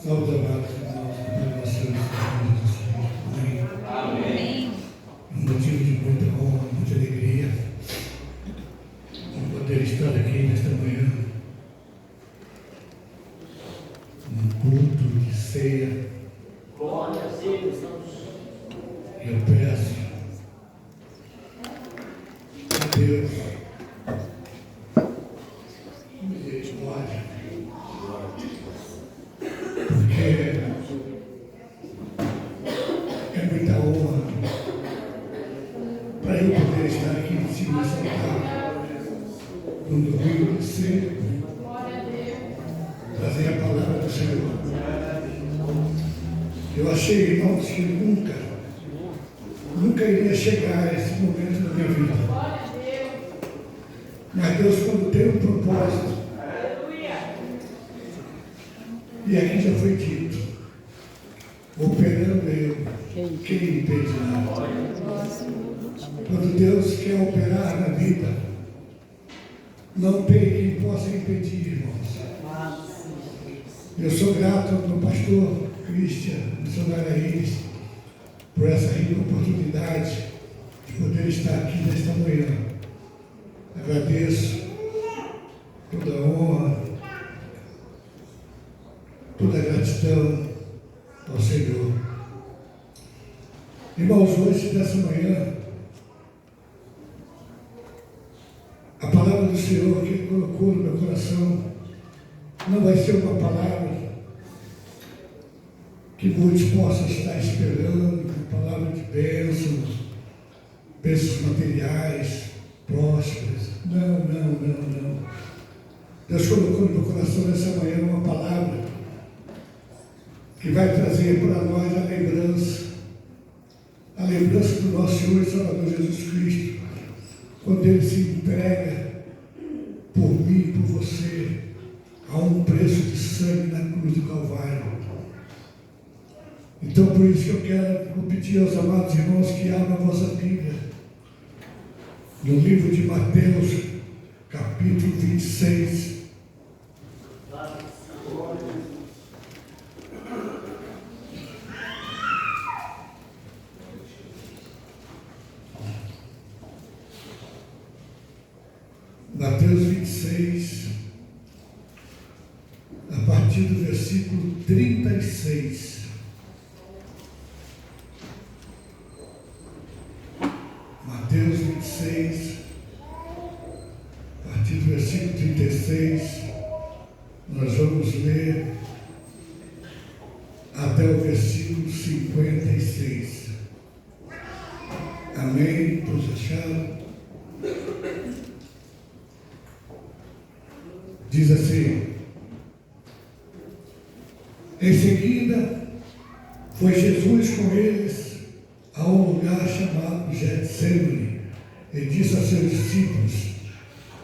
Salve amados irmãos, da nossa Jesus. Amém. Um motivo de muita honra, muita alegria, poder estar aqui nesta manhã, num culto de ceia. Glória a Deus. Eu peço a Deus misericórdia, porque é muita honra para eu poder estar aqui em cima dessa altar, no domingo cedo, trazer a palavra do Senhor. Eu achei, irmãos, que nunca iria chegar a esse momento da minha vida. Mas Deus, quando tem um propósito, e aqui já foi dito, operando eu, quem impedirá? Quando Deus quer operar na vida, não tem quem possa impedir, irmãos. Eu sou grato ao meu pastor Cristian, missionária Iris, por essa rica oportunidade de poder estar aqui nesta manhã. Agradeço toda a honra, toda a gratidão ao Senhor. Irmãos, hoje, nessa manhã, a palavra do Senhor que Ele colocou no meu coração não vai ser uma palavra que muitos possam estar esperando, uma palavra de bênçãos, bênçãos materiais, prósperas. Não. Deus colocou no meu coração nessa manhã uma palavra que vai trazer para nós a lembrança do nosso Senhor e Salvador Jesus Cristo, quando Ele se entrega por mim e por você a um preço de sangue na cruz do Calvário. Então, por isso que eu quero pedir aos amados irmãos que abram a vossa Bíblia no livro de Mateus, capítulo 26. Mateus 26, a partir do versículo 36. Mateus 26, a partir do versículo 36, nós vamos ler até o versículo 56. Amém? Todos acharam? Diz assim: em seguida, foi Jesus com eles a um lugar chamado Getsemane, e disse a seus discípulos: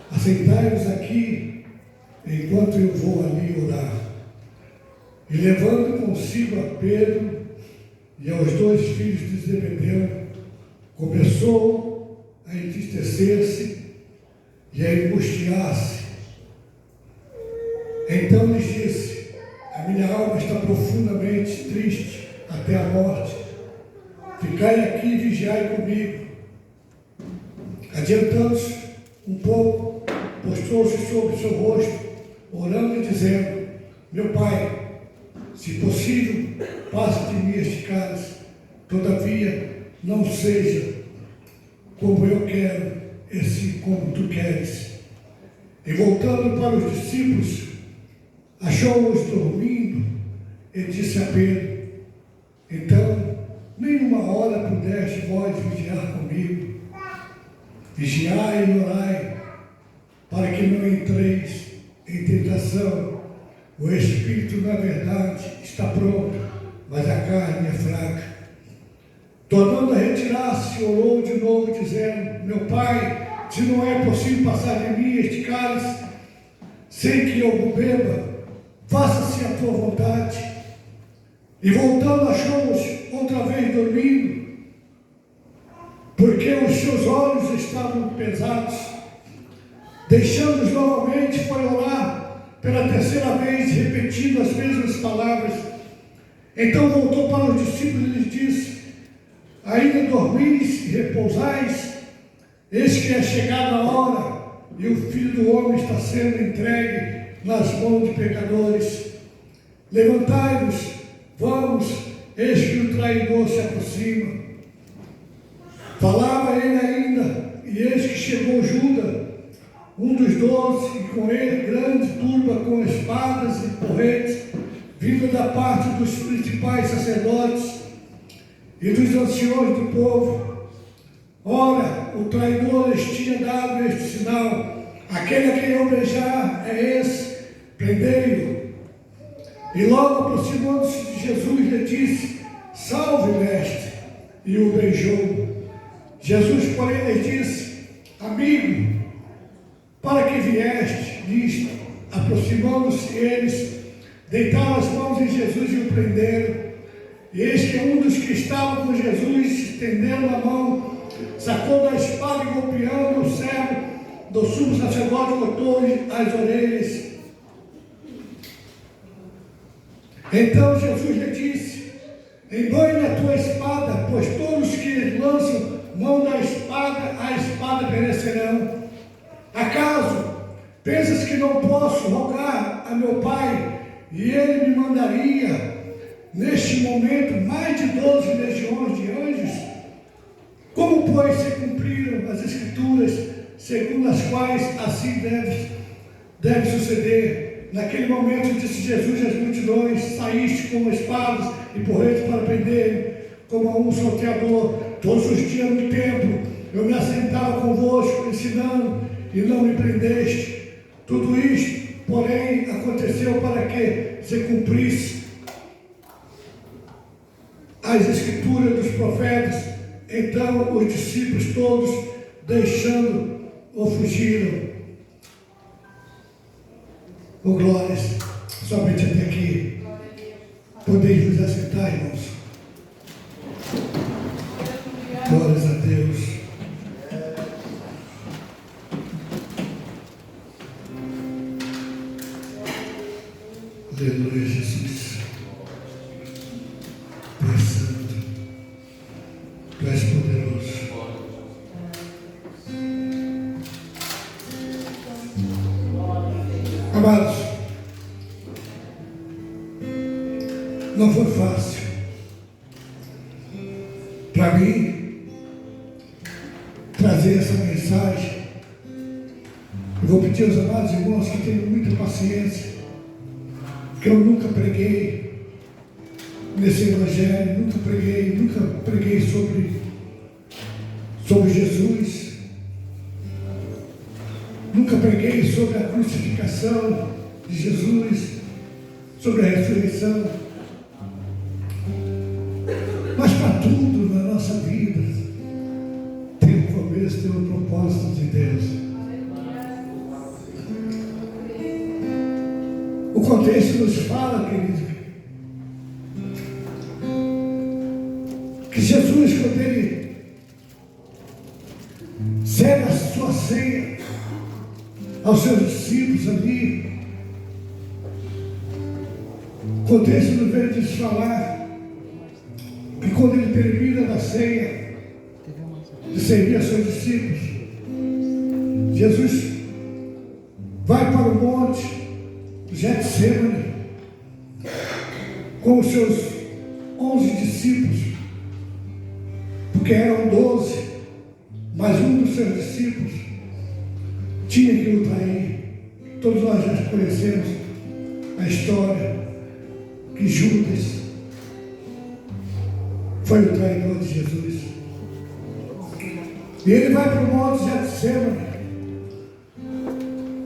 assentai-vos aqui, enquanto eu vou ali orar. E levando consigo a Pedro e aos dois filhos de Zebedeu, começou a entristecer-se e a angustiar-se. Então lhes disse: a minha alma está profundamente triste até a morte. Ficai aqui e vigiai comigo. Adiantando-se um pouco, postou-se sobre o seu rosto, orando e dizendo: meu Pai, se possível, passe de mim este cálice. Todavia, não seja como eu quero, e sim como tu queres. E voltando para os discípulos, achou-os dormindo e disse a Pedro: então, nem uma hora pudeste vós vigiar comigo. Vigiai e orai, para que não entreis em tentação. O espírito, na verdade, está pronto, mas a carne é fraca. Tornando a retirar-se, orou de novo, dizendo: meu Pai, se não é possível passar de mim este cálice, sem que eu o beba, faça-se a tua vontade. E voltando, achou-os outra vez dormindo, porque os seus olhos estavam pesados. Deixando-os novamente, foi orar pela terceira vez, repetindo as mesmas palavras. Então voltou para os discípulos e lhes disse: ainda dormis e repousais? Eis que é chegada a hora, e o Filho do Homem está sendo entregue nas mãos de pecadores. Levantai-vos, vamos, eis que o traidor se aproxima. Falava ele ainda, e eis que chegou Judas, um dos 12, e com ele grande turba com espadas e porretes, vinda da parte dos principais sacerdotes e dos anciões do povo. Ora, o traidor lhes tinha dado este sinal: aquele a quem eu beijar é esse, prendei-o. E logo aproximando-se de Jesus, lhe disse: salve, mestre, e o beijou. Jesus, porém, lhe disse: amigo, para que vieste nisto? Aproximando-se eles, deitaram as mãos em Jesus e o prenderam. E eis que um dos que estavam com Jesus, estendendo a mão, sacou da espada e golpeando o servo do sumo sacerdote, cortou-lhe as orelhas. Então Jesus lhe disse: embanhe a tua espada, pois todos que lançam mão da espada, a espada perecerão. Acaso pensas que não posso rogar a meu Pai, e ele me mandaria neste momento mais de 12 legiões de anjos? Como, pois, se cumpriram as Escrituras, segundo as quais assim deve suceder? Naquele momento disse Jesus às multidões: saíste com espadas e porretes para prender, como a um salteador. Todos os dias no templo eu me assentava convosco, ensinando, e não me prendeste. Tudo isto, porém, aconteceu para que se cumprisse as Escrituras dos profetas. Então os discípulos todos, deixando-o, fugiram. Oh, glórias, somente até aqui. Podeis vos assentar, irmãos. Glórias a Deus. Aleluia, Jesus. Tu és santo. Tu és poderoso. Amados, não foi fácil para mim trazer essa mensagem. Eu vou pedir aos amados irmãos que tenham muita paciência, porque eu nunca preguei nesse evangelho, nunca preguei sobre Jesus. Nunca preguei sobre a crucificação de Jesus, sobre a ressurreição. Mas para tudo na nossa vida tem um começo, tem um propósito de Deus. O contexto nos fala, querido, que Jesus, quando ele cega a sua ceia aos seus discípulos ali, o contexto nos veio de falar que quando ele termina da ceia, de servir a seus discípulos, Jesus vai para o monte Getsêmani com os seus 11 discípulos, porque eram 12, mas um dos seus discípulos tinha que o trair. Todos nós já conhecemos a história que Judas foi o traidor de Jesus. E ele vai para o monte Getsêmani.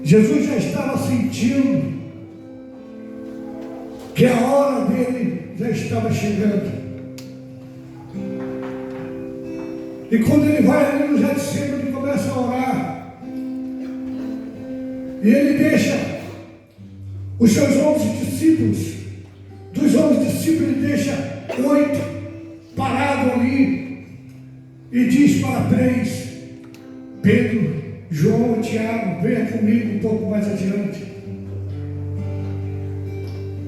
Jesus já estava sentindo que a hora dele já estava chegando. E quando ele vai ali no Getsêmani, ele começa a orar. E ele deixa os seus 11 discípulos, dos 11 discípulos, ele deixa 8 parados ali e diz para 3, Pedro, João e Tiago: venha comigo um pouco mais adiante.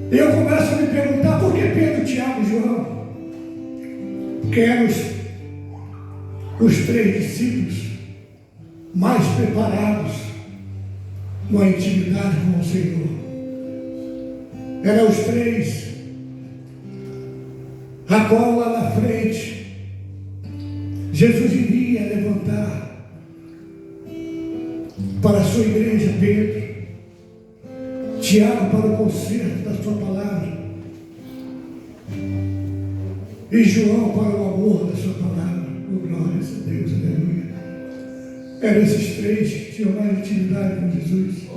E eu começo a me perguntar por que Pedro, Tiago e João, que eram os 3 discípulos mais preparados com a intimidade com o Senhor. Eram os 3, a qual lá na frente Jesus iria levantar para a sua igreja: Pedro, Tiago para o conserto da sua palavra e João para o amor da sua palavra. Oh, glórias a Deus, aleluia. Eram esses 3 que tinham mais intimidade com Jesus.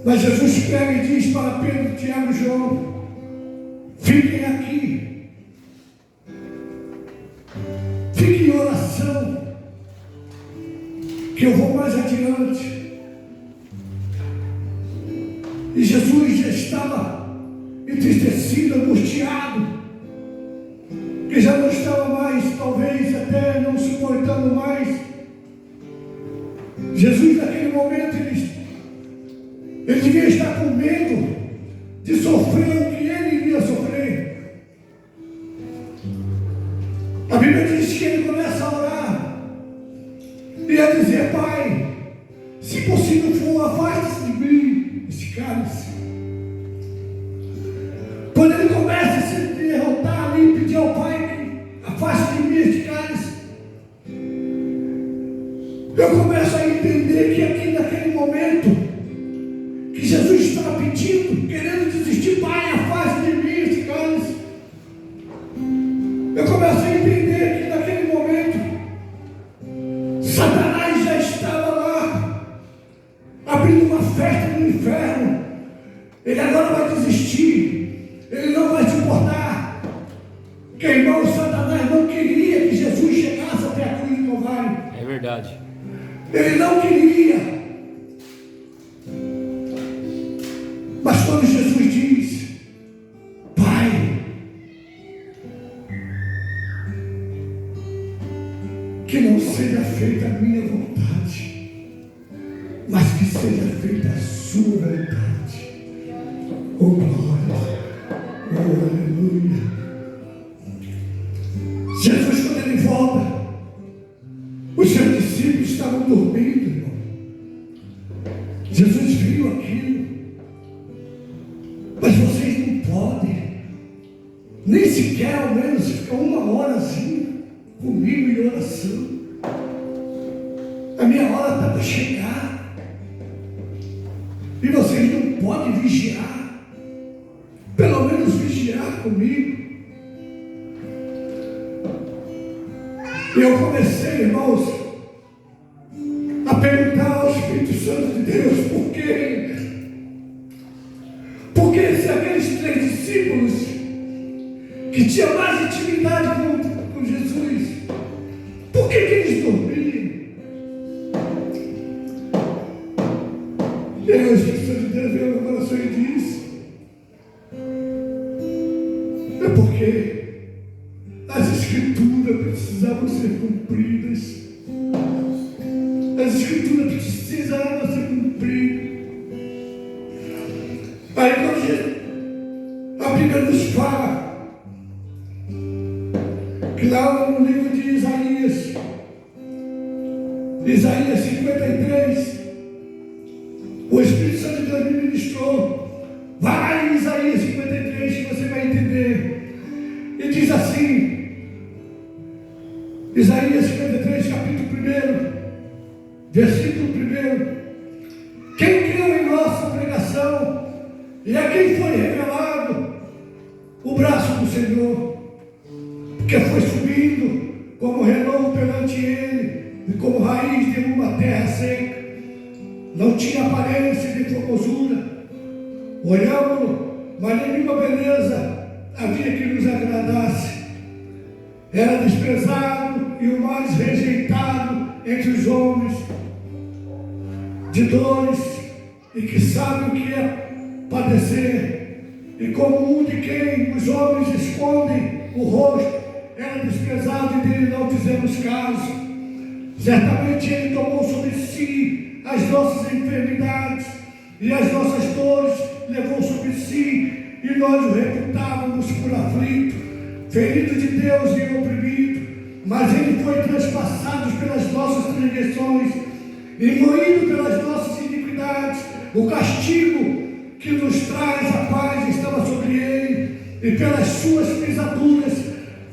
Mas Jesus pega e diz para Pedro, Tiago e João: fiquem aqui, fiquem em oração, que eu vou mais adiante. E Jesus já estava entristecido, angustiado, que já não estava mais, talvez até não suportando mais. Jesus naquele momento, ele devia estar com medo de sofrer o que ele iria sofrer. A Bíblia diz que ele começa a orar e a dizer: Pai, se possível for, afaste-se de mim esse cálice. Quando ele começa a se derrotar ali e pedir ao Pai: afaste de mim este cálice, eu começo a entender que aqui naquele momento que Jesus estava pedindo, querendo desistir: Pai, afaste de mim este cálice. Eu começo a entender que naquele momento Satanás já estava lá, abrindo uma festa no inferno. Ele agora vai desistir, ele não vai se importar. Que, irmão, Satanás não queria que Jesus chegasse até a cruz do Calvário. É verdade. Ele não queria. Mas quando Jesus diz: Pai, que não seja feita a minha vontade, mas que seja feita a sua vontade. Oh, glória, oh, aleluia. Jesus, quando ele volta, os seus discípulos estavam dormindo, irmão. Jesus viu aquilo. Mas vocês não podem, nem sequer ao menos ficar uma horazinha comigo em oração. A minha hora está para chegar. E vocês não podem vigiar. Pelo menos vigiar comigo. E eu comecei, irmãos, a perguntar ao Espírito Santo de Deus: por quê? Porque se aqueles 3 discípulos que tinham mais intimidade com Jesus, por que eles dormiam? E aí o Espírito Santo de Deus veio ao meu coração e disse: é porque as Escrituras precisavam ser cumpridas. As Escrituras precisavam ser cumpridas. Aí quando a Bíblia nos fala que lá no livro de Isaías 53, o Espírito Santo de Deus me ministrou: vai lá em Isaías 53 que você vai entender. E diz assim, Isaías 53, capítulo 1, versículo 1: quem creu em nossa pregação e a quem foi revelado o braço do Senhor, que foi subindo como renovo perante ele, e como raiz de uma terra seca, não tinha aparência de formosura, olhamos-lo, mas nenhuma beleza havia que nos agradasse. Era desprezado e o mais rejeitado entre os homens, de dores, e que sabe o que é padecer, e como um de quem os homens escondem o rosto, era desprezado e dele não fizemos caso. Certamente ele tomou sobre si as nossas enfermidades e as nossas dores, si, e nós o reputávamos por aflito, ferido de Deus e oprimido. Mas ele foi transpassado pelas nossas transgressões e moído pelas nossas iniquidades. O castigo que nos traz a paz estava sobre ele, e pelas suas pisaduras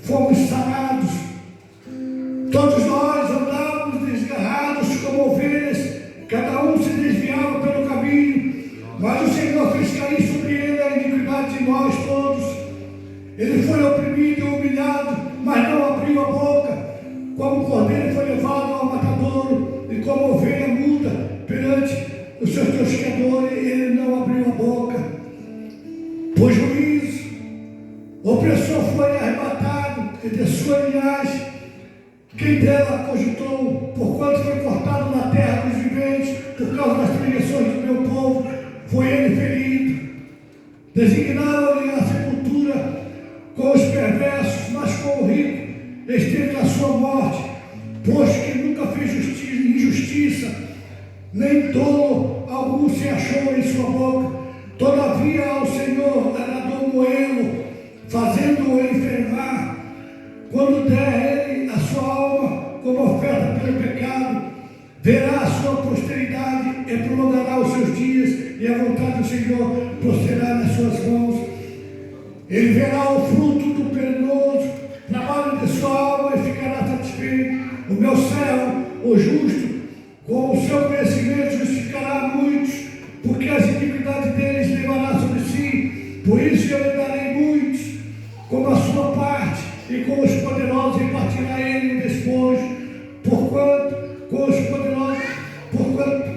fomos sarados. Todos nós andávamos desgarrados como ovelhas, cada um se desviava pelo caminho, mas o Senhor fez cair sobre ele a iniquidade de nós todos. Ele foi oprimido e humilhado, mas não abriu a boca. Como cordeiro foi levado ao matadouro, e como ovelha muda perante o seu tosqueador, ele não abriu a boca. Por juízo, o opressor foi arrebatado, e de sua linhagem, quem dela cogitou, porquanto foi cortado na terra dos viventes, por causa das transgressões do meu povo, foi ele ferido. Designaram-lhe a sepultura com os perversos, mas com o rico esteve na sua morte, posto que nunca fez injustiça, nem dolo algum se achou em sua boca. Todavia ao Senhor agradou moê-lo, fazendo-o enfermar. Quando der ele a sua alma como oferta pelo pecado, verá a sua posteridade e prolongará os seus dias, e a vontade do Senhor prosperará nas suas mãos. Ele verá o fruto do penoso trabalho de sua alma e ficará satisfeito. O meu servo, o justo, com o seu conhecimento justificará muitos, porque as iniquidades deles levará sobre si. Por isso eu lhe darei muitos como a sua parte, e com os poderosos repartirá ele o despojo, porquanto com os poderosos, porquanto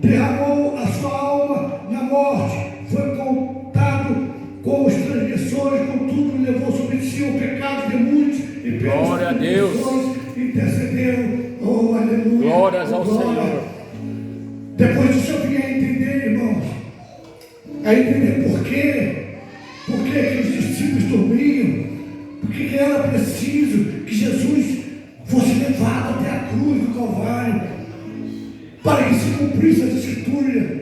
derramou a sua alma na morte, foi contado com os transgressores, contudo levou sobre si o pecado de muitos, e pelas transgressões intercedeu. Oh, aleluia! Glórias ao Senhor. Depois disso eu vim a entender, irmãos, a entender por que os discípulos dormiam, porque era preciso que Jesus fosse levado até a cruz do Calvário, para que se cumprisse as Escrituras.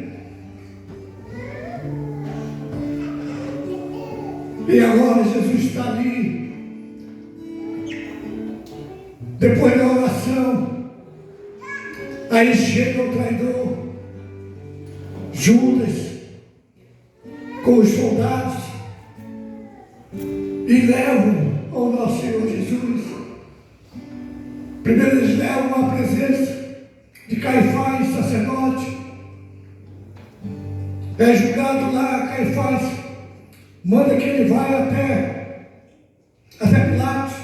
E agora Jesus está ali, depois da oração. Aí chega o traidor, Judas, com os soldados, e levam ao nosso Senhor Jesus. Primeiro eles levam à presença de Caifás, sacerdote. É julgado lá. Caifás manda que ele vá até Pilatos.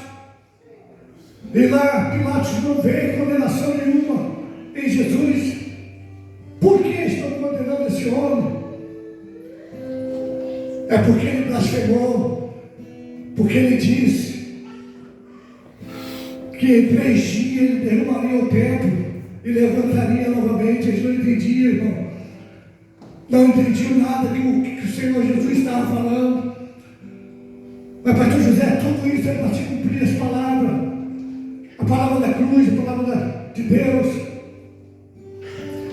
E lá Pilatos não vê condenação nenhuma em Jesus. Por que estão condenando esse homem? É porque ele blasfemou, porque ele disse que em 3 dias ele derrubaria o templo e levantaria novamente. Eles não entendiam, irmão. Não entendiam nada que o Senhor Jesus estava falando. Mas pastor José, tudo isso é para se cumprir as palavras. A palavra da cruz, a palavra de Deus,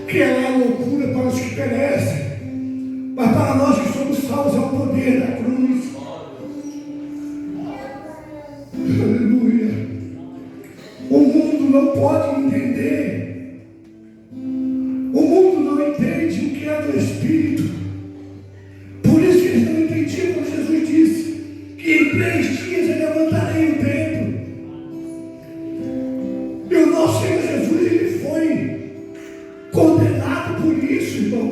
que ela é loucura para os que perecem, mas para nós que somos salvos é o poder da cruz. Aleluia. O mundo não pode entender. O mundo não entende o que é do Espírito. Por isso que eles não entendiam quando Jesus disse que em 3 dias eu levantarei o templo. E o nosso Senhor Jesus, ele foi condenado por isso, irmão.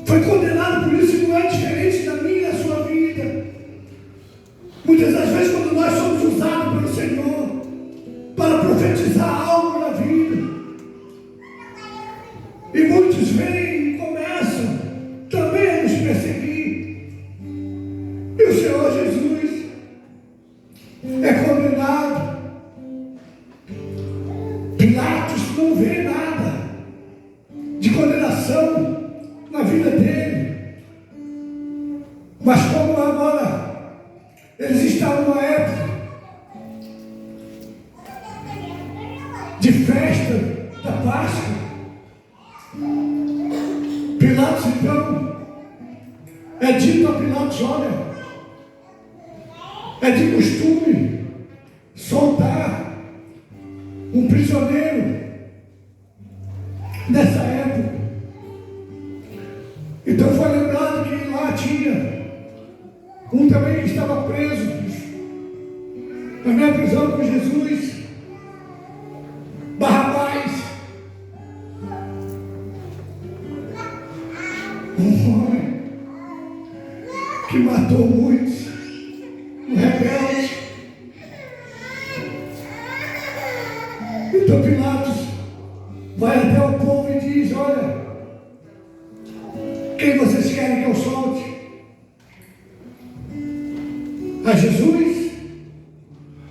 Foi condenado por isso, e não é diferente da minha e da sua vida. Muitas das vezes, quando nós somos usados pelo Senhor para profetizar algo na vida, e muitos vêm e começam também a nos perseguir, e o Senhor Jesus é condenado. Pilatos não vê nada de condenação na vida dele, mas como agora eles estavam numa época de festa da Páscoa, Pilatos então É dito a Pilatos: olha, é de costume soltar um prisioneiro nessa época. Então foi lembrado que lá tinha um também que estava preso na minha prisão com Jesus, Barrabás, um homem que matou muitos, um rebelde. Então Pilatos vai até o povo e diz: olha, quem vocês querem que eu solte? A Jesus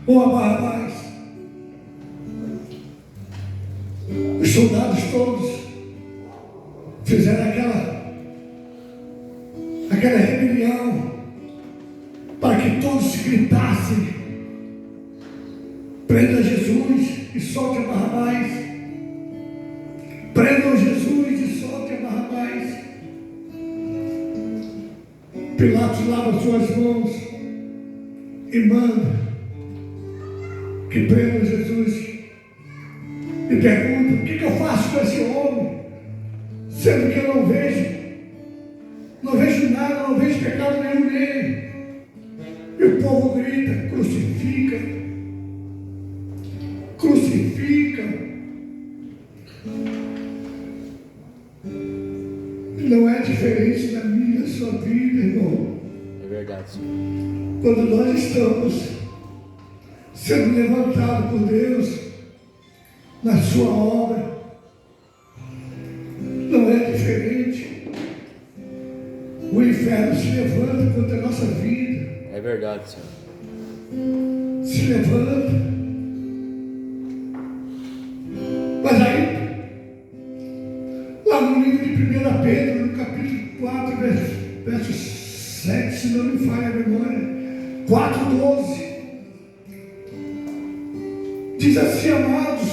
ou a Barrabás? Os soldados todos fizeram aquela rebelião para que todos gritassem: prenda Jesus e solte a Barrabás. Prendam Jesus e solte a Barrabás. Pilatos lava suas mãos e manda que prendam Jesus. E pergunta: o que eu faço com esse homem? Sendo que eu não vejo nada, não vejo pecado nenhum nele. E o povo grita: crucifica, crucifica. Não é diferente da minha, sua vida, irmão. É verdade, Senhor. Quando nós estamos sendo levantados por Deus na sua obra, não é diferente. O inferno se levanta contra a nossa vida. É verdade, Senhor. Se levanta. Mas aí, lá no livro de 1 Pedro, no capítulo 4, verso 7, se não me falha a memória, 4:12, diz assim: amados,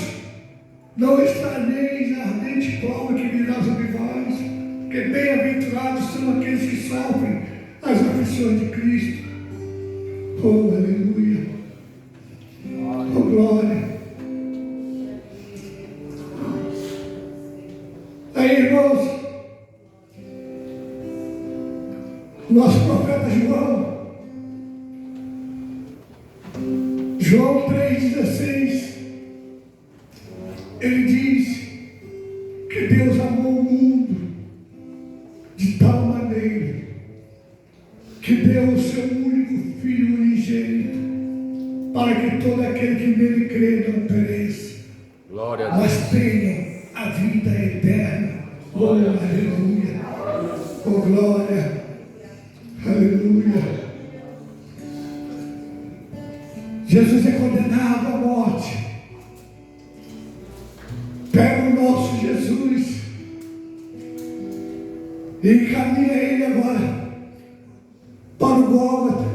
não estagneis na ardente prova que virá sobre vós, que bem-aventurados são aqueles que sofrem as aflições de Cristo. Oh, aleluia! Oh, glória! Aí, irmãos, nosso profeta João 3,16, ele diz que Deus amou o mundo de tal maneira que deu o seu único Filho unigênito, para que todo aquele que nele crê não pereça, Glória a Deus. mas tenha a vida eterna. Oh, Glória a Deus. aleluia! Oh, glória! Aleluia! Jesus é condenado à morte. Pega o nosso Jesus e encaminha ele agora para o Gólgota,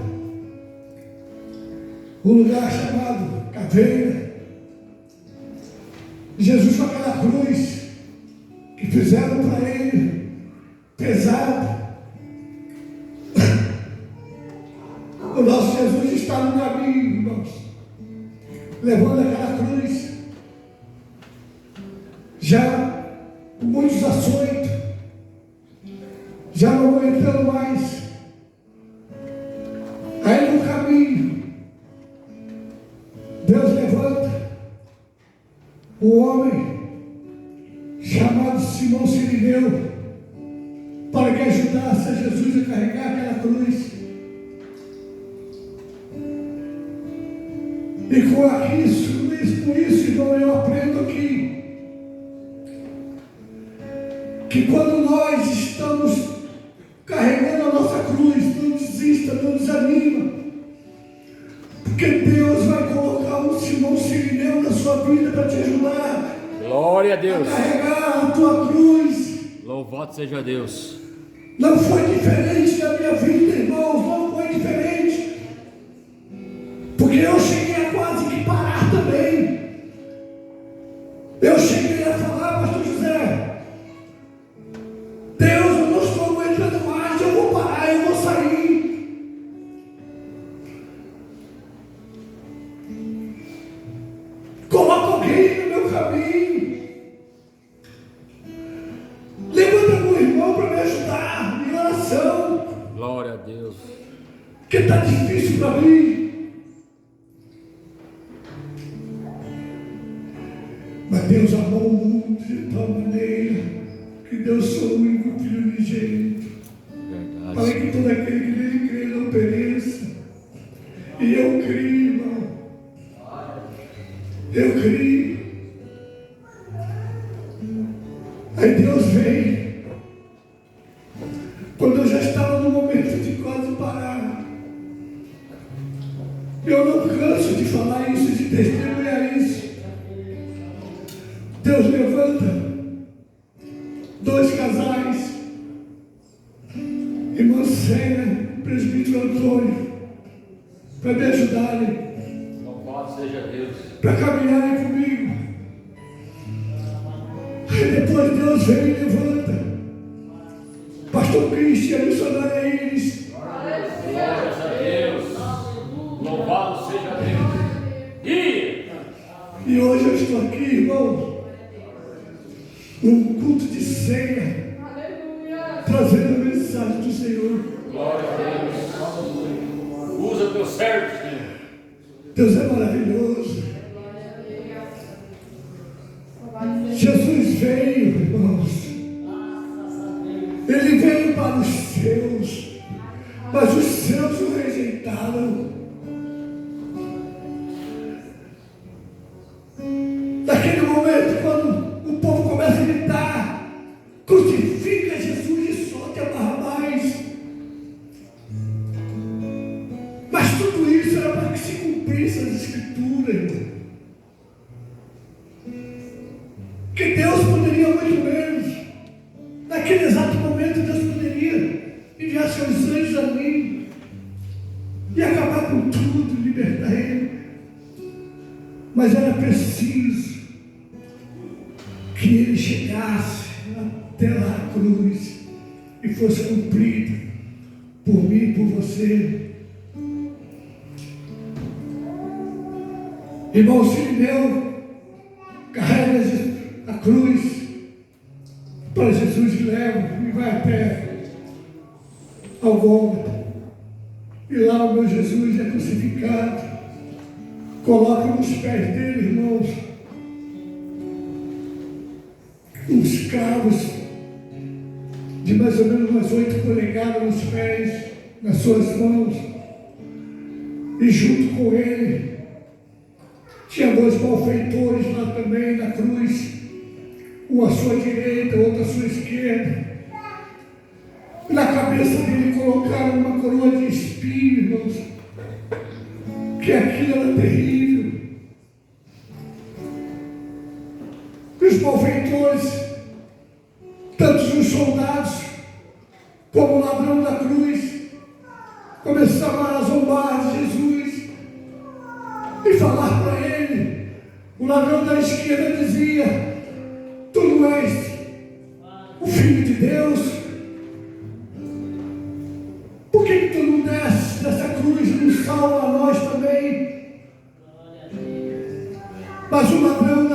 o lugar chamado Caveira. Jesus com aquela cruz que fizeram para ele, pesado. O nosso Jesus está no caminho, irmãos, levando aquela cruz, já com muitos açoitos, já não aguentando mais. Aí no caminho, Deus levanta um homem chamado Simão Sirineu para que ajudasse a Jesus a carregar aquela cruz. E com isso, irmão, eu aprendo aqui que quando nós estamos carregando a nossa cruz, não desista, não desanima, porque Deus vai colocar um Simão Sirineu na sua vida para te ajudar. Glória a Deus. A carregar a tua cruz. Louvado seja Deus. Não foi diferente da minha vida, irmãos, não foi diferente. Porque eu cheguei a quase que parar também. Eu cheguei a falar: pastor José, Deus, eu não estou aguentando mais, eu vou parar, situação Glória a Deus. que está difícil para mim. Mas Deus amou o mundo de tal maneira que deu seu único Filho unigênito, para Verdade. que todo aquele que nele crê não pereça. E eu criei, irmão. Eu criei. Aí Deus veio. Quando eu já estava no momento de quase parar. Eu não canso de falar isso, de testemunhar isso. Deus levanta 2 casais, irmã Célia e presbítero Antônio, para me ajudarem, Louvado seja Deus. para caminharem comigo. Aí depois Deus vem e levanta pastor Cristian, missionário Iris. Glória a Deus. Louvado seja Deus. E hoje eu estou aqui, irmão, num culto de ceia, trazendo a mensagem do Senhor. Glória a Deus. Usa teu servo, Senhor. Deus é maravilhoso. Jesus veio, irmãos. Ele veio para os seus, mas os seus o rejeitaram. Naquele momento, quando o povo começa a gritar, crucifica Jesus e solte a Barrabás. Mas tudo isso era para que se cumprisse as Escrituras, irmão. Que Deus poderia muito menos. Naquele exato momento, Deus poderia enviar seus anjos a mim e acabar com tudo, libertar ele. Mas era preciso que ele chegasse até lá a cruz e fosse cumprido por mim e por você. Irmão Sirineu carrega a cruz para Jesus e leva e vai até ao Gólgota. E lá o meu Jesus é crucificado. Coloca nos pés dele, irmãos, uns cravos de mais ou menos umas 8 polegadas nos pés, nas suas mãos. E junto com ele tinha 2 malfeitores lá também na cruz, um à sua direita, outro à sua esquerda. E na cabeça dele colocaram uma coroa de espinhos, irmãos, que aquilo era terrível. E os malfeitores, tanto os soldados como o ladrão da cruz, começaram a zombar de Jesus e falar para ele. O ladrão da esquerda dizia: tu não és o Filho de Deus? Por que tu não desces dessa cruz e nos salva a nós também? Mas o ladrão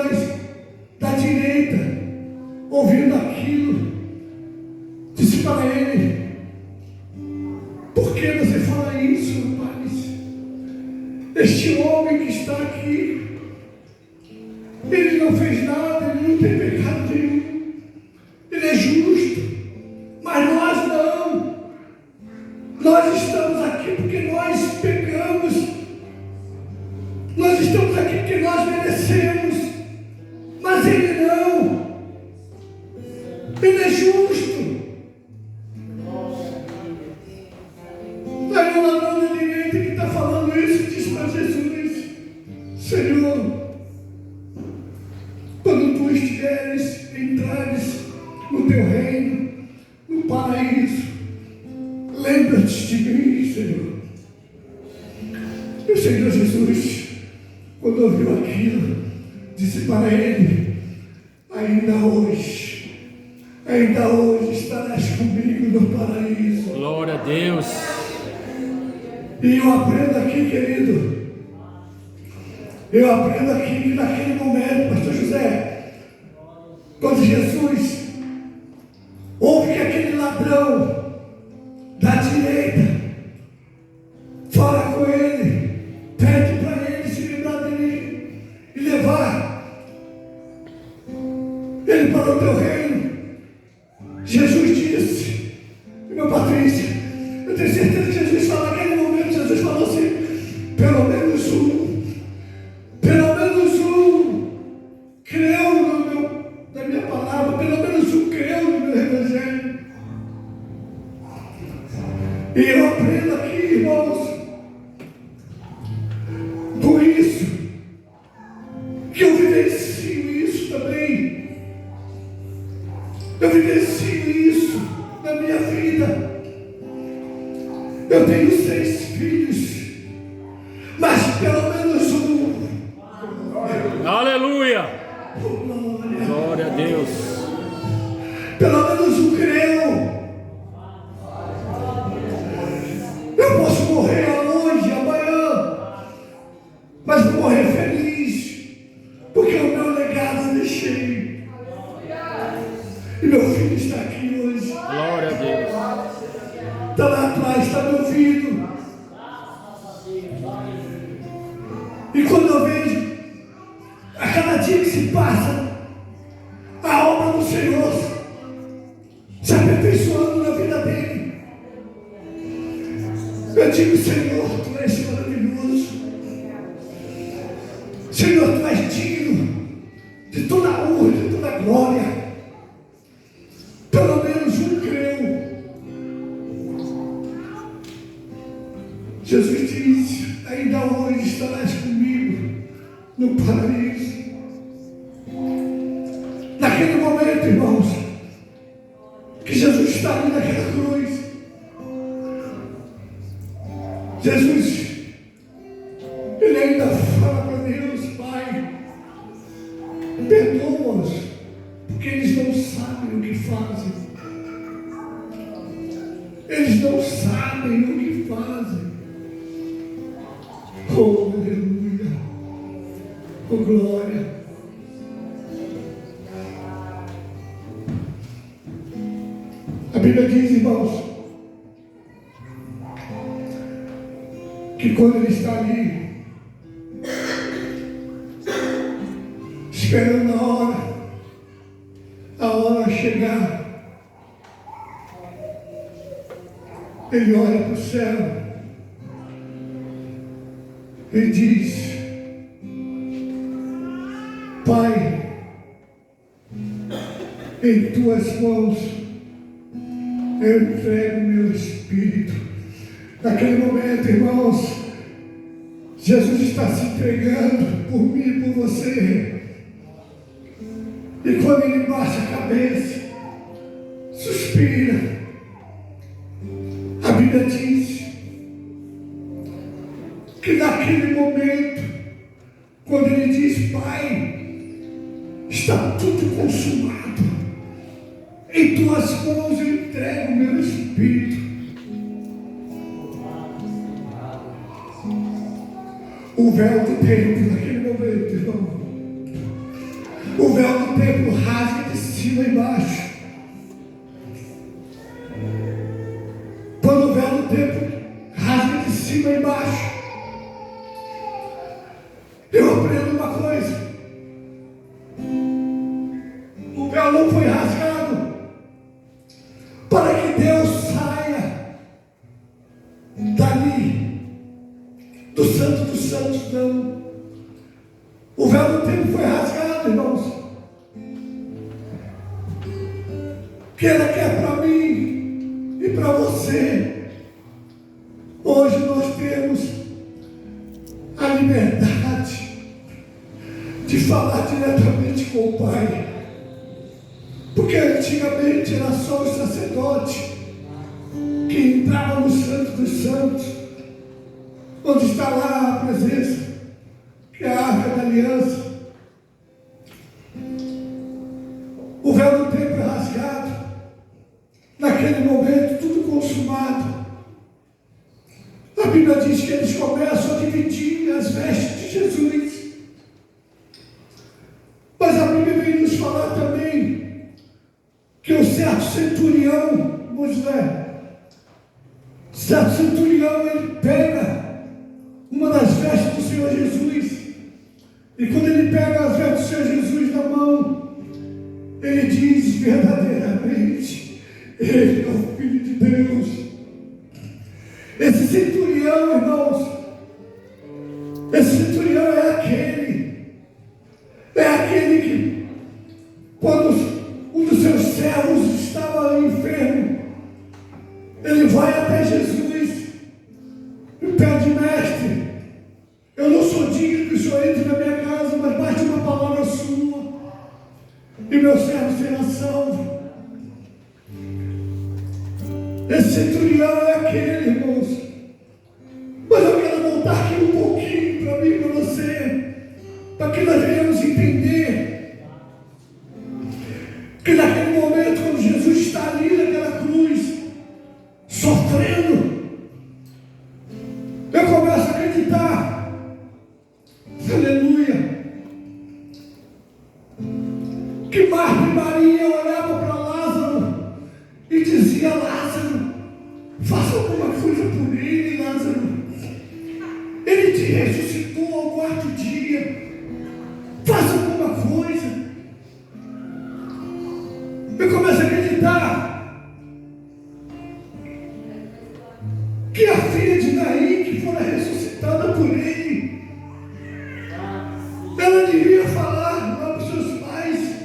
da direita, ouvindo aquilo, disse para ele: por que você fala isso, rapaz? Este homem que está aqui, ele não fez nada, ele não tem pecado nenhum, ele é justo, mas nós não. Nós estamos aqui porque nós pecamos, nós estamos aqui porque nós merecemos, mas ele não, ele é justo. Aí o ladrão da direita que está falando isso diz para Jesus: Senhor, quando tu entrares no teu reino, no paraíso, lembra-te de mim, Senhor. E o Senhor Jesus, quando ouviu aquilo, disse para ele: ainda hoje estarás comigo no paraíso. Glória a Deus. E eu aprendo aqui, querido, eu aprendo aqui que naquele momento, pastor José, quando Jesus ouve que aquele ladrão Meu Patrícia, eu tenho certeza que Jesus falou naquele momento, Jesus falou assim, pelo menos um creu na minha palavra, pelo menos um creu no meu evangelho. E eu aprendo aqui, irmãos, com isso, que eu vivencio isso também. Eu vivencio isso na minha vida. Eu tenho 6 filhos, mas pelo menos um. Aleluia! Glória. Glória a Deus. Pelo menos um creu. Eu posso morrer hoje, amanhã, mas vou morrer feliz, porque o meu legado eu deixei. E meu filho está aqui hoje. Glória a Deus. Está lá atrás, está me ouvindo. E quando eu vejo, a cada dia que se passa, a obra do Senhor se aperfeiçoando na vida dele, eu digo, Senhor, Tu és maravilhoso. Senhor, Tu és digno de toda a honra, de toda a glória. Pelo menos um creu. Jesus diz, ainda hoje estarás comigo no paraíso. Naquele momento, irmãos, que Jesus está ali naquela cruz, Jesus, Ele ainda fala para Deus, Pai, perdoa-os, porque eles não sabem o que fazem. Eles não sabem o que fazem. Oh, aleluia. Oh, glória. A Bíblia diz, irmãos, que quando ele está ali, esperando a hora chegar, ele olha para o céu e diz, Pai, em Tuas mãos eu entrego meu espírito. Naquele momento, irmãos, Jesus está se entregando por mim e por você. E quando ele baixa a cabeça, suspira, a Bíblia diz que naquele momento, quando ele diz, Pai, está tudo consumado, em Tuas mãos eu entrego meu espírito. O véu do templo, naquele momento, irmão, o véu do templo rasga de cima e embaixo. Quando o véu do templo rasga de cima e embaixo, eu aprendo uma coisa: o véu não foi rasgado para que Deus saia dali, do Santo dos Santos, não. O véu do templo foi rasgado, irmãos, que ela quer para mim e para você. Hoje nós temos a liberdade de falar diretamente com o Pai, porque antigamente era só o sacerdote que entrava no Santo dos Santos, onde está lá a presença, que é a Arca da Aliança. O véu do templo é rasgado, naquele momento tudo consumado. A Bíblia diz que eles começam a dividir as vestes de Jesus. Mas a Bíblia vem nos falar também que o certo centurião, certo centurião, ele pega uma das vestes do Senhor Jesus, e quando ele pega as vestes do Senhor Jesus na mão, ele diz verdadeiramente, ele não Filho de Deus. Esse centurião, irmãos, esse centurião é aquele que, quando um dos seus servos estava enfermo, ele vai até Jesus e pede: mestre, eu não sou digno que o Senhor entre na minha casa, mas basta uma palavra sua e meu servo será salvo. Esse centurião é aquele, irmãos. Mas eu quero voltar aqui um pouquinho para mim e para você, para que nós venhamos entender que naquele momento, quando Jesus está ali naquela cruz, sofrendo, eu começo a acreditar, aleluia, que Marta e Maria olhavam para Lázaro e diziam: Lázaro, faça alguma coisa por ele, Lázaro. Ele te ressuscitou ao quarto dia. Faça alguma coisa. Eu começo a acreditar que a filha de Naim, que fora ressuscitada por ele, ela devia falar lá para os seus pais: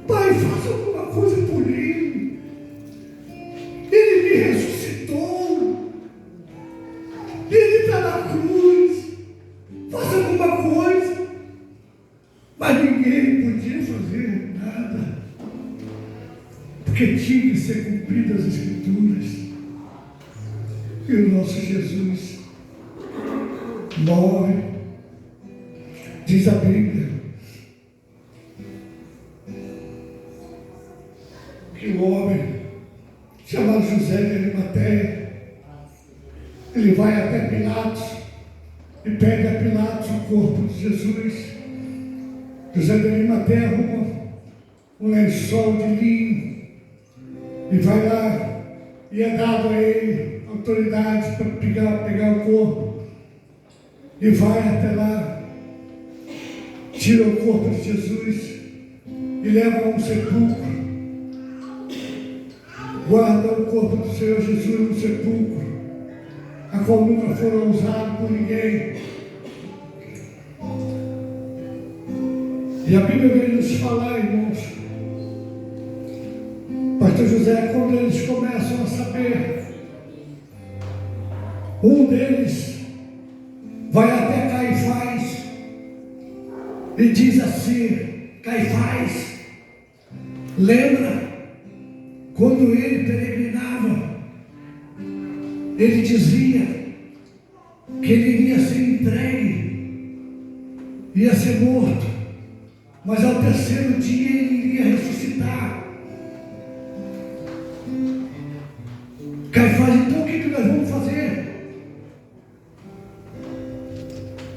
pai, faça alguma coisa por ele. Ele me ressuscitou. Ele está na cruz. Faça alguma coisa. Mas ninguém podia fazer nada, porque tinha que ser cumpridas as Escrituras. E o nosso Jesus morre. Diz a Bíblia que o homem chamado José de Arimateia, ele vai até Pilatos e pede a Pilatos o corpo de Jesus. José de Arimateia arruma um lençol de linho e vai lá, e é dado a ele autoridade para pegar o corpo, e vai até lá, tira o corpo de Jesus e leva a um sepulcro, guarda o corpo do Senhor Jesus no sepulcro, a qual nunca foram usados por ninguém. E a Bíblia vem nos falar, irmãos, pastor José, quando eles começam a saber, um deles vai até Caifás e diz assim: Caifás, lembra quando ele peregrinava, ele dizia que ele iria ser entregue, ia ser morto, mas ao terceiro dia ele iria ressuscitar. Caifás, então o que nós vamos fazer?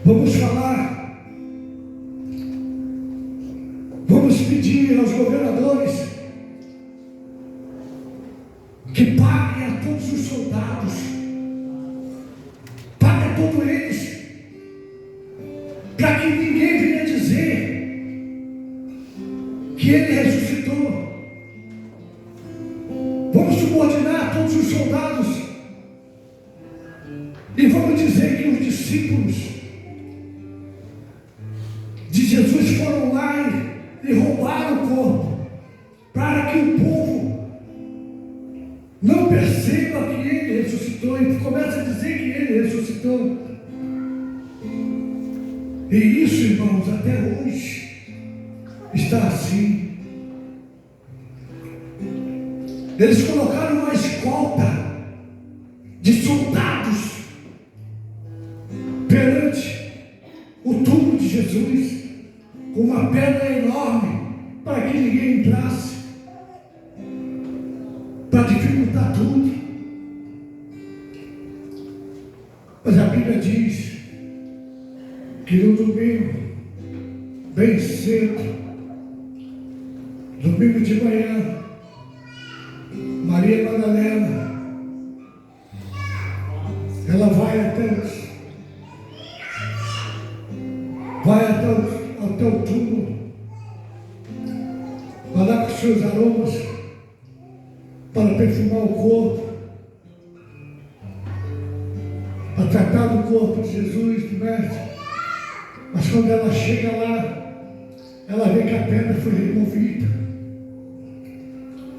Vamos falar, vamos pedir aos governadores que paguem a todos os soldados, paguem a todos eles, para que ninguém venha dizer que ele ressuscitou. Vamos subordinar todos os soldados e vamos dizer que os discípulos de Jesus foram lá e roubaram o corpo, para que o povo não perceba que ele ressuscitou e começa a dizer que ele ressuscitou. E isso, irmãos, até hoje está assim. Eles colocaram uma escolta de soldados perante o túmulo de Jesus, com uma pedra enorme, para que ninguém entrasse, para dificultar tudo. Mas a Bíblia diz que no domingo, bem cedo, domingo de manhã, Maria Madalena, ela vai até o túmulo, vai lá com seus aromas para perfumar tratar do corpo de Jesus, do Mestre. Mas quando ela chega lá, ela vê que a pedra foi removida.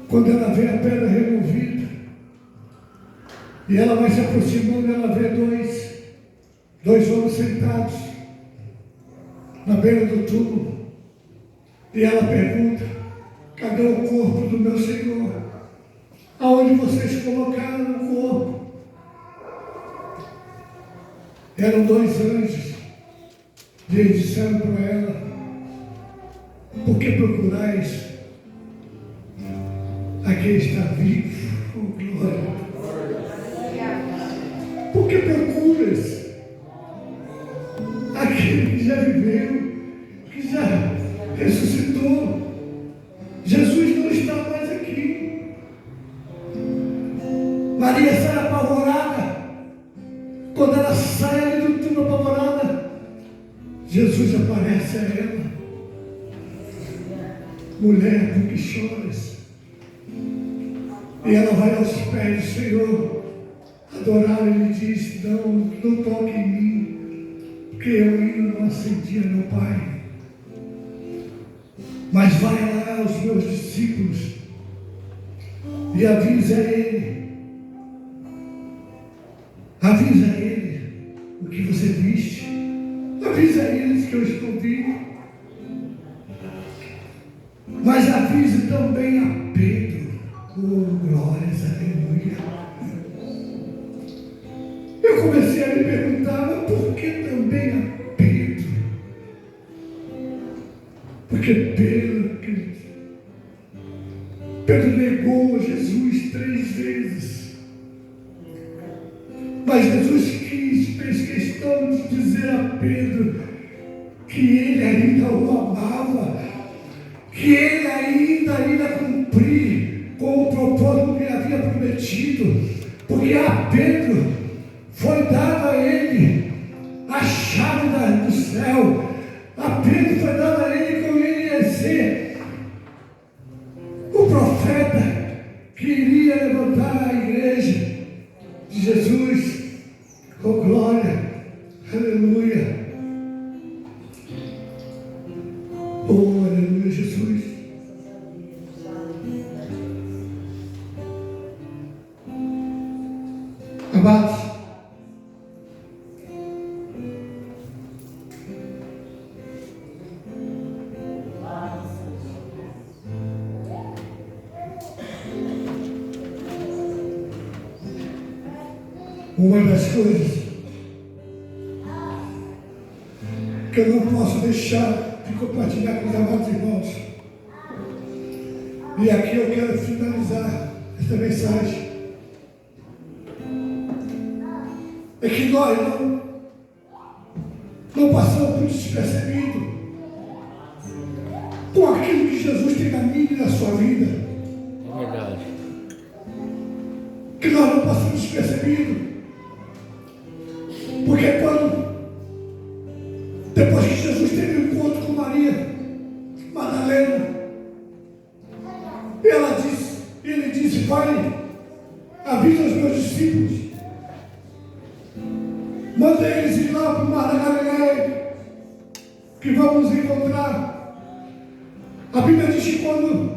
Quando ela vê a pedra removida, e ela vai se aproximando, ela vê dois homens sentados na beira do túmulo. E ela pergunta: cadê o corpo do meu Senhor? Aonde vocês colocaram o corpo? Eram dois anjos. E eles disseram para ela: por que procurais aquele que está vivo? Oh, glória! Por que procuras aquele que já viveu, que já ressuscitou? Jesus não está mais aqui. Maria sai apavorada. Quando ela sai ali do túmulo apavorada, Jesus aparece a ela: mulher, por que choras? E ela vai aos pés do Senhor adorar. Ele diz: não toque em mim, porque eu ainda não acendi a meu Pai. Mas vai lá aos meus discípulos e avisa ele o que você viste. Avisa eles que eu estou vivo. Mas avise também a Pedro. Oh, glórias, aleluia. Eu comecei a me perguntar: mas por que também a Pedro? Porque Pedro negou Jesus 3 vezes. Mas Jesus fez questão de dizer a Pedro que ele ainda o amava, que ele ainda iria cumprir com o propósito que ele havia prometido, porque a Pedro foi dado a ele a chave do céu. A Pedro foi dado a ele como ele ia ser o profeta que iria levantar a igreja de Jesus. Oh, glória, aleluia. Oh, aleluia, Jesus. Amados, uma das coisas que eu não posso deixar de compartilhar com os amados irmãos, e aqui eu quero finalizar esta mensagem, é que nós não passamos por despercebido com aquilo que Jesus tem na minha e na sua vida. É verdade. Que nós não passamos despercebido. Porque depois que Jesus teve um encontro com Maria Madalena, ele disse: vai, avisa os meus discípulos, manda eles ir lá para o Mar da Galileia, que vamos nos encontrar. A Bíblia diz que quando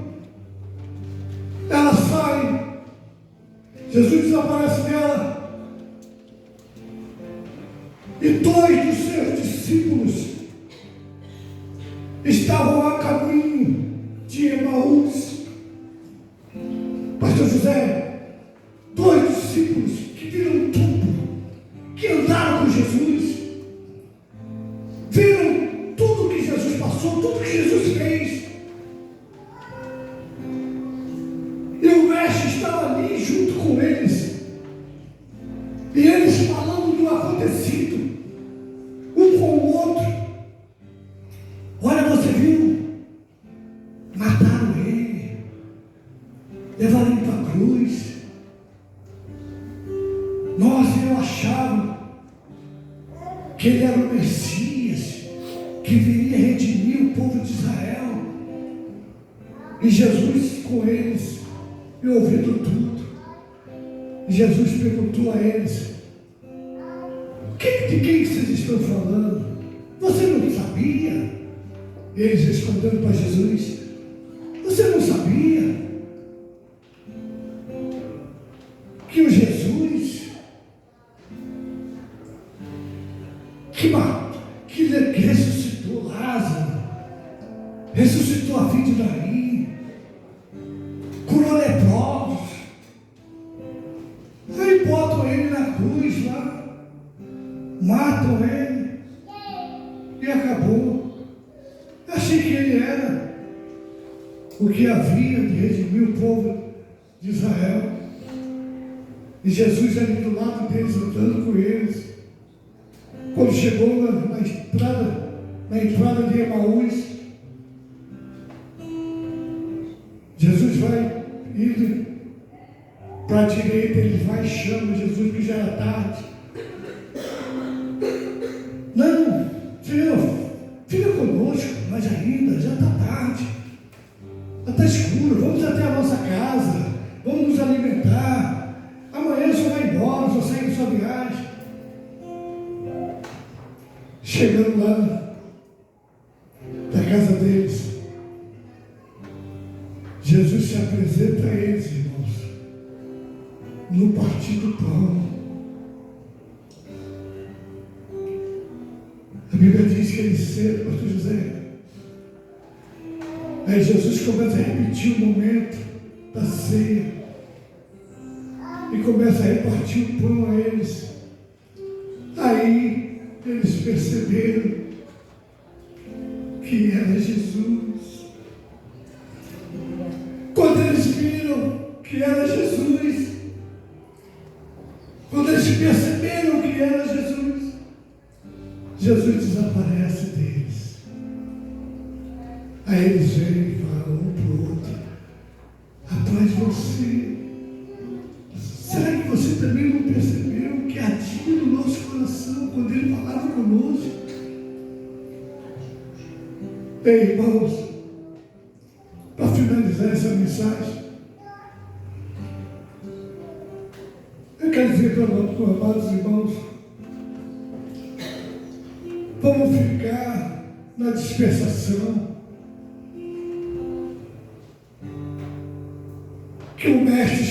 ela sai, Jesus desaparece dela. E 2 dos seus discípulos estavam a caminho de Emaús. Pastor José, 2 discípulos que viram tudo, que andaram com Jesus, viram tudo que Jesus passou, tudo que Jesus fez. E o mestre estava ali junto com eles. E eles falando do acontecido, um com o outro. Olha, você viu? Mataram ele, levaram ele para a cruz. Nossa, eu achava que ele era o Messias, que viria redimir o povo de Israel. E Jesus com eles, e ouvindo tudo. Jesus perguntou a eles: De quem vocês estão falando? Você não sabia? Eles respondendo para Jesus: você não sabia que o Jesus que ressuscitou Lázaro, ressuscitou a filha de Naim, curou leprosos, aí botam ele na cruz lá, matam ele e acabou. Eu achei que ele era o que havia de redimir o povo de Israel, e Jesus ali do lado deles, andando com eles. Quando chegou na entrada de Emaús, Jesus vai indo para a direita, ele vai e chama Jesus, que já era tarde. Não, Senhor, fica conosco, mas ainda, já está tarde, já está escuro, vamos até a nossa casa, vamos nos alimentar, amanhã só vai embora, só segue sua viagem. Chegando lá da casa deles, Jesus se apresenta a eles, irmãos, no partir do pão. A Bíblia diz que ele senta, pastor José. Aí Jesus começa a repetir o momento da ceia e começa a repartir o pão a eles. Aí eles perceberam que era Jesus. Quando eles viram que era Jesus, quando eles perceberam que era Jesus, Jesus desaparece deles. Aí eles vêm e falam um para o outro: rapaz, será que você também não percebeu que ardia no nosso coração quando ele falava conosco? Ei, irmãos, para finalizar essa mensagem, eu quero dizer para os amados irmãos: vamos ficar na dispersação, que o Mestre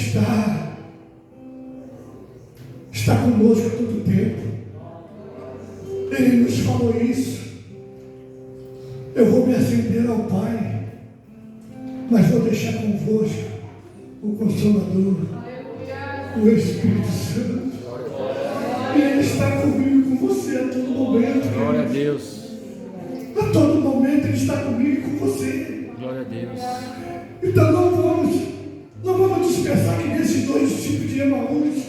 está conosco todo o tempo. Ele nos falou isso: eu vou me ascender ao Pai, mas vou deixar convosco o Consolador, o Espírito Santo. E Ele está comigo, com você a todo momento. Glória a Deus. A todo momento Ele está comigo e com você. Glória a Deus. Então não vamos dispersar que nesses dois tipos de Emaús,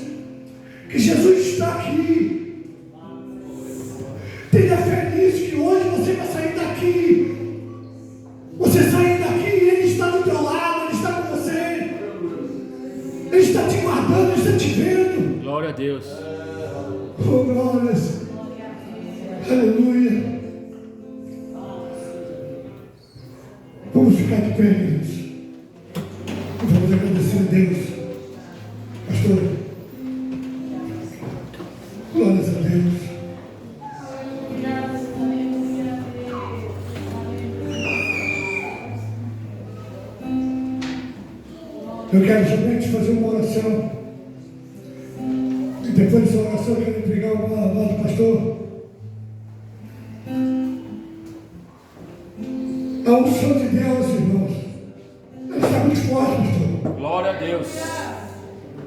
que Jesus está aqui. Tenha fé nisso, que hoje você vai sair daqui. Você sair daqui e Ele está do teu lado, Ele está com você. Ele está te guardando, Ele está te vendo. Glória a Deus. Oh, glórias. Aleluia. Vamos ficar de pé, queridos. Vamos agradecer a Deus. Pastor, glórias a Deus. Eu quero somente fazer uma oração. E depois dessa oração eu quero entregar o amado pastor. A unção de Deus, irmãos, ela está muito forte, pastor. Glória a Deus.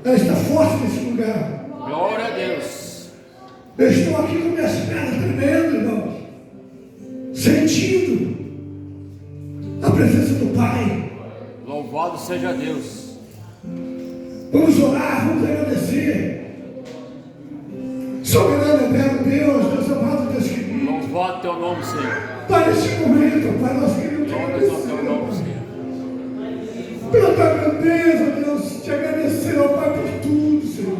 Ela está forte nesse lugar. Glória a Deus. Eu estou aqui com minhas pernas tremendo, irmãos, sentindo a presença do Pai. Louvado seja Deus. Vamos orar, vamos agradecer. Soberano eterno Deus, Deus amado, Deus querido. Louvado teu nome, Senhor. Para esse momento, Pai, nós queremos te Glórias ao teu agradecer, nome, Pai. Senhor. Pela tua grandeza, Deus, te agradecer, ó Pai, por tudo, Senhor.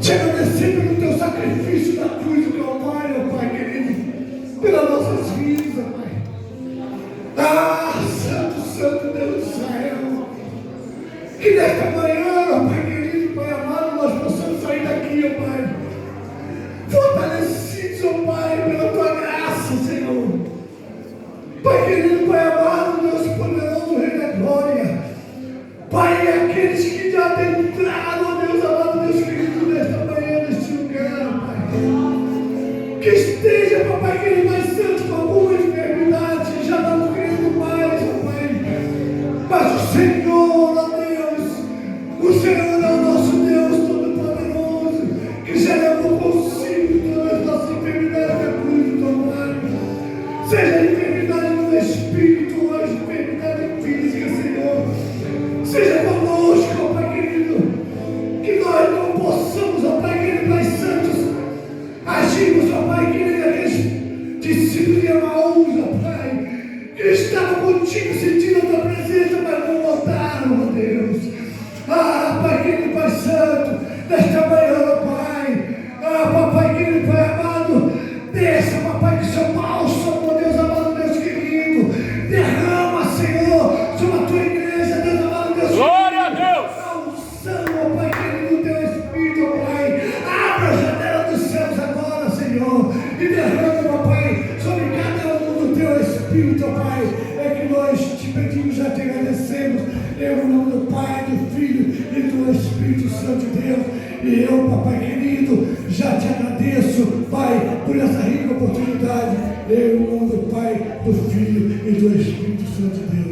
Te agradecer pelo teu sacrifício da cruz do Calvário, ó Pai querido, pelas nossas vidas, ó Pai. Ah, Santo, Santo Deus do Israel. Que nesta manhã, ó Pai querido, Pai amado, nós possamos sair daqui, ó Pai, E eu, papai querido, já te agradeço, Pai, por essa rica oportunidade. Em nome do Pai, do Filho e do Espírito Santo de Deus.